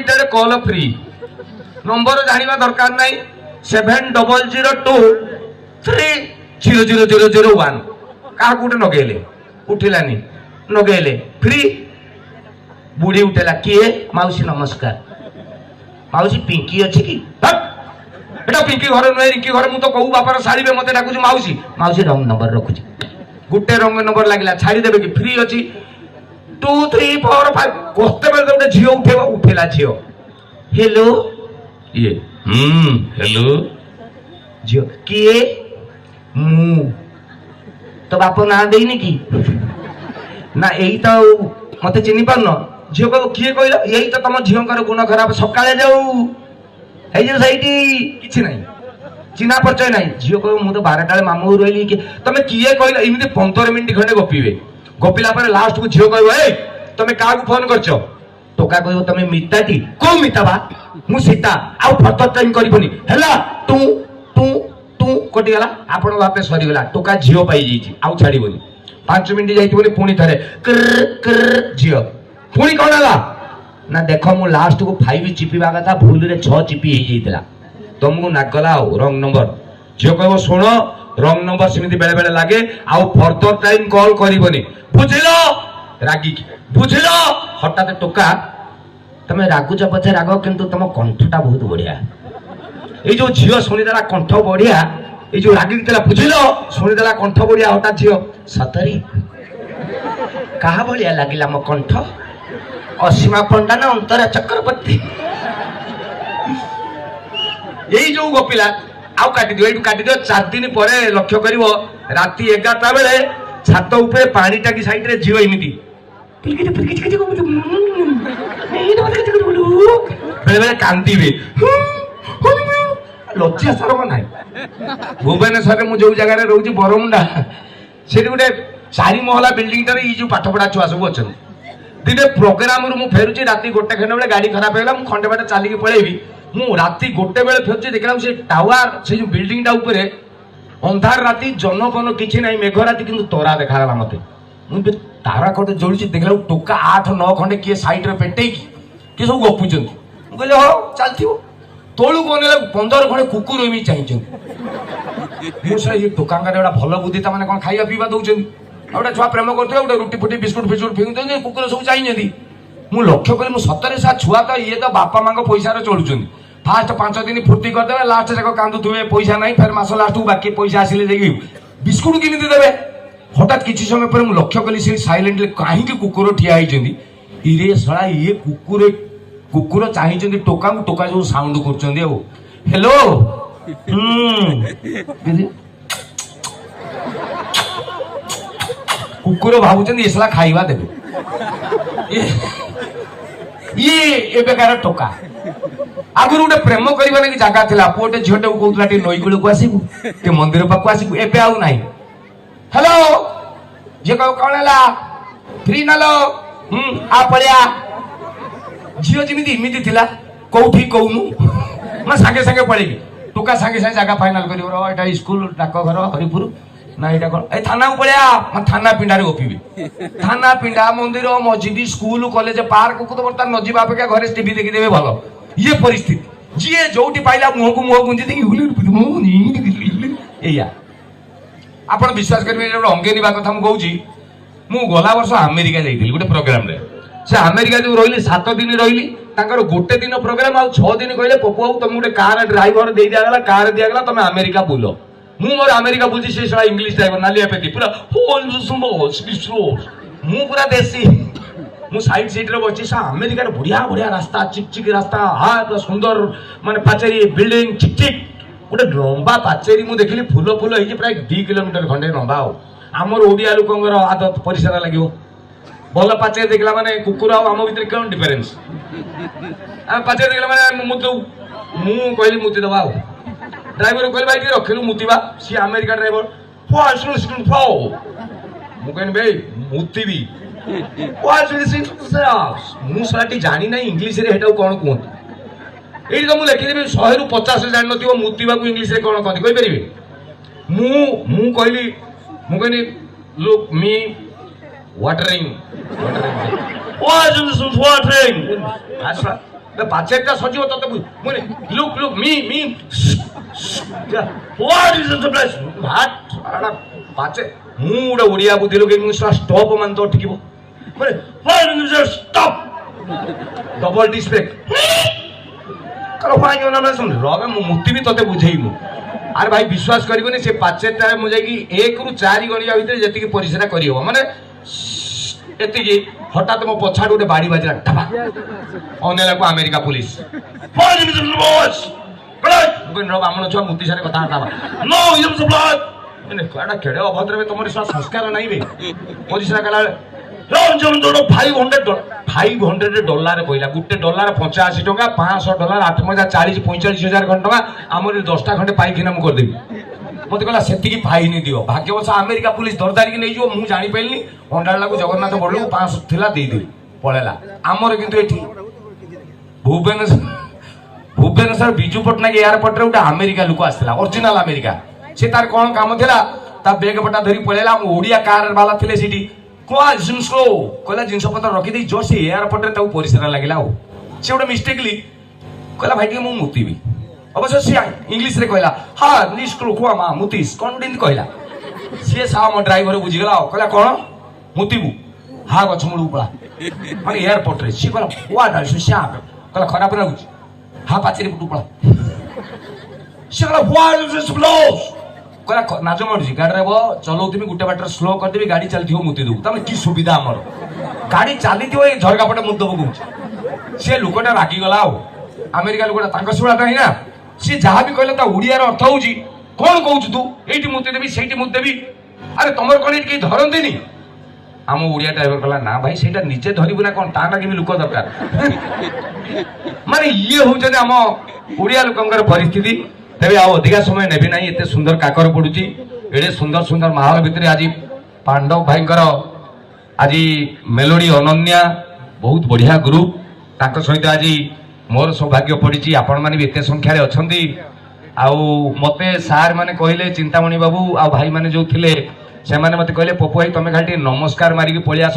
भितर call free number जानिबा दरकार नहीं 7002300001 का गुटे नगेले उठिलानी नगेले फ्री बुढ़ी उठेला किए माउसी नमस्कार माउसी पिंकी अच्छी कि बेटा पिंकी घर नुहे रिंकी घर मु तो कहू बापार साड़ी में मते डाकुची माउसी माउसी रंग नंबर रखुची गुटे रंग नंबर लागला छाड़ी देबे कि फ्री अछि 2 3 4 5 कोस्ते बेले गोटे झियो उठेबा उठेला झियो हेलो ये हेलो झियो किए मु तो बाप ना देइनी कि ना एई तो मते चिन्हि पारन झियो को किए कहला एई तो तम झियोंकर गुण खराब सकाळे जाऊ এই যে সেইটি কিছু নাই চিনা পরিচয় নাই ঝিও কহ মু তো 12 টালে মামু রইলি কি তুমি কিয়ে কইলা এমনি 15 মিনিট খন্ডে গপিবে গপিলা পরে লাস্ট কু ঝিও কইব এই তুমি কাকু ফোন করছো টোকা কইব তুমি মিতাটি কো মিতাবা মু সীতা আউ ফটো টাইম করিবনি হেলা টু টু টু কটি গলা আপন বাপে সরি গলা টোকা ঝিও পাই যাইছি আউ ছাড়িবনি 5 মিনিট যাইতিবনি পুনি থরে कर कर ঝিও পুনি কোন হলা ना देख मु लास्ट को 5 चिपिबा कथा भूल रे 6 चिपी हे जैतला तुमको नागला रंग नंबर जो कहबो सुनो रंग नंबर सिमिति बेले बेले लागे आउ फर्दर टाइम कॉल करिवनी बुझिलो रागी बुझिलो हठात टोका तमे रागुचा पछे रागो किंतु तम कंठटा बहुत बढ़िया ए जो झियो सुनि देला कंठ बढ़िया ए जो रागी देला बुझिलो सुनि देला कंठ बढ़िया हठात झियो सतरी कहा बढ़िया लागिला म कंठ असीमा पंडा ना अंतरा चक्रवर्ती यही जो गोपिला आउ काटी दियो एटू काटी दियो 4 दिन परे लक्ष्य करिवो राती 11टा बेले छात ऊपर पानी टाकी साइड रे झियो एमिति बेले बेले कांदीबे लज्जा सरम नाही भुवनेश्वर रे मु जो जगह रे रहउची बरमुंडा सेठी गुटे 4 महला बिल्डिंग टारे ई जो पाठ पढ़ा छुआ सब अछन दिने प्रोग्राम रु मु फेरुची राती गोटे खंडे बेले गाड़ी खराब हेला मु खंडे बाटे चाली के पळेबी मु राती गोटे बेले फेरुची देखला से टावर से जो बिल्डिंग टा ऊपर अंधार राती जनपन किछि नाही मेघ राती किंतु तोरा देखाला मते मु तारा कोटे जोडुची देखला टोका 8 9 खंडे के साइड रे पेटै कि सब गपुचंती मु कहले हो चलथिबो तोळु कोनेला 15 खंडे कुकुर एमी चाहिचंती मु से ये टोकांगा एडा भलो बुद्धि ता माने कोन खाइबा पीबा दउचंती गोटे छुआ प्रेम करते गोटे रुटी फुटी बिस्कुट फिस्कुट फिंगुते कुकुर सब चाहिए मु लक्ष्य कली सतरे सा छुआ तो ये तो बापा माँ पैसा चलुं फास्ट 5 दिन फुर्ती करदे लास्ट जाक कांदुवे पैसा नहीं फिर मास लास्ट को बाकी पैसा आसिले जाइए बिस्कुट किमी देवे हठात किसी समय पर मु लक्ष्य कली से साइलेंटली कहीं कुकुर ठिया होती इरे सला ये कुकुर चाहिए टोका टोका जो साउंड कर हेलो कुकुर भावुचंदी इसला खाइबा देबे ये एबेकार टोका आगुर गोटे प्रेम करबा नै जगह थिला पोटे झोटे कहउतला टे नई गुळ को आसीबु ते मंदिर पाकु आसीबु एबे आउ नाही हेलो जे कहउ कोन हला फ्री नालो आ पळिया जियो जिमिति इमिति थिला कोठी कहउनु म संगे संगे पळेबी टोका संगे संगे जगह फाइनल करियो रो एटा स्कूल डाक घर हरिपुर ना ये थाना पड़िया थाना पिंडा गोपीबी थाना पिंडा मंदिर मस्जिद स्कूल कॉलेज पार्क को तो बर्तमान न जावा अपेक्षा घर टीवी देखीदेवे भल ये परिस्थिति जी जो पाइला मुह को मुह गुंजी या आप विश्वास करेंगे अंगे निबा कथा मुझे मु गला वर्ष अमेरिका जाइली गोटे प्रोग्राम रे से अमेरिका जो रही 7 दिन रही गोटे दिन प्रोग्राम आ 6 दिन कहले पपु बाबू तुम गोटे कार ड्राइवर दे दिगला कार दिगला तुम अमेरिका बुल मु मोर अमेरिका बुझी से सारा इंग्लिश ड्राइवर नालिया पेटी पूरा मु पूरा देसी मु साइड सीट रे बची सा अमेरिका रे बढ़िया बढ़िया रास्ता चिकचिक रास्ता हां पूरा सुंदर माने पाचेरी बिल्डिंग चिकचिक गोटे लंबा पाचेरी मु देखली फूल फूल होई प्राय 2 किलोमीटर खंडे लंबा हो आमर ओडिया लोकंगर आदत परिसर लागियो भल पाचेरी देखला माने कुकुर आ आम भीतर कोन डिफरेंस आ पाचेरी देखला माने मु कहली मुति दबा ड्राइवर कहले भाई रखिलु मुतिबा सी अमेरिका ड्राइवर फास्ट लिसन फो मु कहनी भाई मुतिबी फास्ट लिसन मु साटी जानी ना इंग्लिश रे हेटा कोन कहत एई तो मु लिखि देबे 100 रु 50 जानि नथिबो मुतिबा को इंग्लिश रे कोन कहत कहि परिबे मु कहनी look me watering watering fast listen watering ପାଚେରିଟା ସଜିବ ତତେ ମୁଇଁ look look me what is the place ପାଚେ ମୁଁ ଗୋଟେ ଓଡ଼ିଆ ବୁଦ୍ଧି ଲଗେଇକି ଷ୍ଟପ୍ ମାନେ ତ ଠିକିବ ମାନେ ଷ୍ଟପ୍ ଡବଲ ଡିସ୍ପ୍ଲେ ରବେ ମୁଁ ମୁତି ବି ତତେ ବୁଝେଇମୁ ଆରେ ଭାଇ ବିଶ୍ୱାସ କରିବନି ସେ ପାଚେରିଟାରେ ମୁଁ ଯାଇକି 1 ରୁ 4 ଗଣିବା ଭିତରେ ଯେତିକି ପରିସ୍ରା କରିହବ ମାନେ ଏତିକି ହଠାତ୍ ମୋ ପଛାଡୁ ଗୋଟେ ବାଡ଼ି ବାଜିଲା ଢାବା ଅନେଲାକୁ ଆମେରିକା ପୁଲିସ ବ୍ରାହ୍ମଣ ଛୁଆ ମୁତି ସାରେ କଥା କେଡ଼େ ଅଭଦ୍ର ତମର ସଂସ୍କାର ନାହିଁ ବେ ପରିସ୍ରା କଲା $500 କହିଲା ଗୋଟେ ଡଲାର $85 $500 $8,000 40,000 45,000 ଟଙ୍କା ଆମର 10ଟା ଖଣ୍ଡେ ପାଇକିନା ମୁଁ କରିଦେବି ମତେ କହିଲା ସେତିକି ଫାଇନି ଦିଅ ଭାଗ୍ୟବଶ ଆମେରିକା ପୁଲିସ ଧରଦାରିକି ନେଇଯିବ ମୁଁ ଜାଣିପାରିଲିନି ଅଣ୍ଡାଳାକୁ ଜଗନ୍ନାଥ ବଡ଼କୁ 500 ଥିଲା ଦେଇଦେବି ପଳେଇଲା ଆମର କିନ୍ତୁ ଏଠି ଭୁବନେଶ୍ୱର ବିଜୁ ପଟ୍ଟନାୟକ ଏୟାରପୋର୍ଟରେ ଗୋଟେ ଆମେରିକା ଲୋକ ଆସିଥିଲା ଅରିଜିନାଲ ଆମେରିକା ସେ ତାର କଣ କାମ ଥିଲା ତା ବେଗ ପଟା ଧରି ପଳେଇଲା ଆମ ଓଡ଼ିଆ କାର ବାଲା ଥିଲେ ସେଠି କଣ ଜିନିଷ କହିଲା ଜିନିଷ ପତ୍ର ରଖିଦେଇ ଜୋର ସେ ଏୟାରପୋର୍ଟରେ ତାକୁ ପରିସ୍ରା ଲାଗିଲା ଆଉ ସେ ଗୋଟେ ମିଷ୍ଟେକଲି କହିଲା ଭାଇ ଟିକେ ମୁଁ ମୁତିବି ଅବଶ୍ୟ ସିଏ ଇଂଲିଶରେ କହିଲା ହଁ ନିଷ୍କୃ କୁଆ ମା ମୁତିସ୍ କଣ ଗୋଟେ ଏମିତି କହିଲା ସିଏ ସା ମୋ ଡ୍ରାଇଭର ବୁଝିଗଲା ଆଉ କହିଲା କଣ ମୁତିବୁ ହା ଗଛ ମୂଳକୁ ପଳା ମାନେ ଏୟାରପୋର୍ଟରେ ସିଏ କହିଲା ହ୍ୱାଟ ଆର୍ ସିଏ କହିଲା ଖରାପ ଲାଗୁଛି ହା ପାଚେରୀ ପଟୁ ପଳା ସିଏ କହିଲା ହ୍ୱାଟ ଇଜ ଦିସ୍ କ୍ଲୋଜ୍ କହିଲା ନାଜ ମାରୁଛି ଗାଡ଼ିରେ ଚଲଉଥିବି ଗୋଟେ ବାଟରେ ସ୍ଲୋ କରିଦେବି ଗାଡ଼ି ଚାଲିଥିବ ମୁତି ଦେବୁ ତାମାନେ କି ସୁବିଧା ଆମର ଗାଡ଼ି ଚାଲିଥିବ ଏଇ ଝରକା ପଟେ ମୁତି ଦେବୁ କହୁଛି ସେ ଲୋକଟା ରାଗିଗଲା ଆଉ ଆମେରିକା ଲୋକଟା ତାଙ୍କ ଶୁଣାଟା ହିଁ ନା ସିଏ ଯାହା ବି କହିଲେ ତା ଓଡ଼ିଆର ଅର୍ଥ ହଉଛି କଣ କହୁଛୁ ତୁ ଏଇଠି ମୁତି ଦେବି ସେଇଠି ମୁତି ଦେବି ଆରେ ତମର କଣ ଏଇଠି କେହି ଧରନ୍ତିନି ଆମ ଓଡ଼ିଆ ଡ୍ରାଇଭର କହିଲା ନା ଭାଇ ସେଇଟା ନିଜେ ଧରିବୁ ନା କଣ ତା ଲାଗି ବି ଲୋକ ଦରକାର ମାନେ ଇଏ ହଉଛନ୍ତି ଆମ ଓଡ଼ିଆ ଲୋକଙ୍କର ପରିସ୍ଥିତି ତେବେ ଆଉ ଅଧିକା ସମୟ ନେବି ନାହିଁ ଏତେ ସୁନ୍ଦର କାକର ପଡୁଛି ଏଡେ ସୁନ୍ଦର ସୁନ୍ଦର ମାହୋଲ ଭିତରେ ଆଜି ପାଣ୍ଡବ ଭାଇଙ୍କର ଆଜି ମେଲୋଡି ଅନନ୍ୟା ବହୁତ ବଢିଆ ଗ୍ରୁପ ତାଙ୍କ ସହିତ ଆଜି ମୋର ସୌଭାଗ୍ୟ ପଡିଛି ଆପଣମାନେ ବି ଏତେ ସଂଖ୍ୟାରେ ଅଛନ୍ତି ଆଉ ମତେ ସାର୍ ମାନେ କହିଲେ ଚିନ୍ତାମଣି ବାବୁ ଆଉ ଭାଇ ମାନେ ଯୋଉ ଥିଲେ ସେମାନେ ମତେ କହିଲେ ପପୁ ଭାଇ ତମେ ଖାଲି ଟିକେ ନମସ୍କାର ମାରିକି ପଳେଇ ଆସ।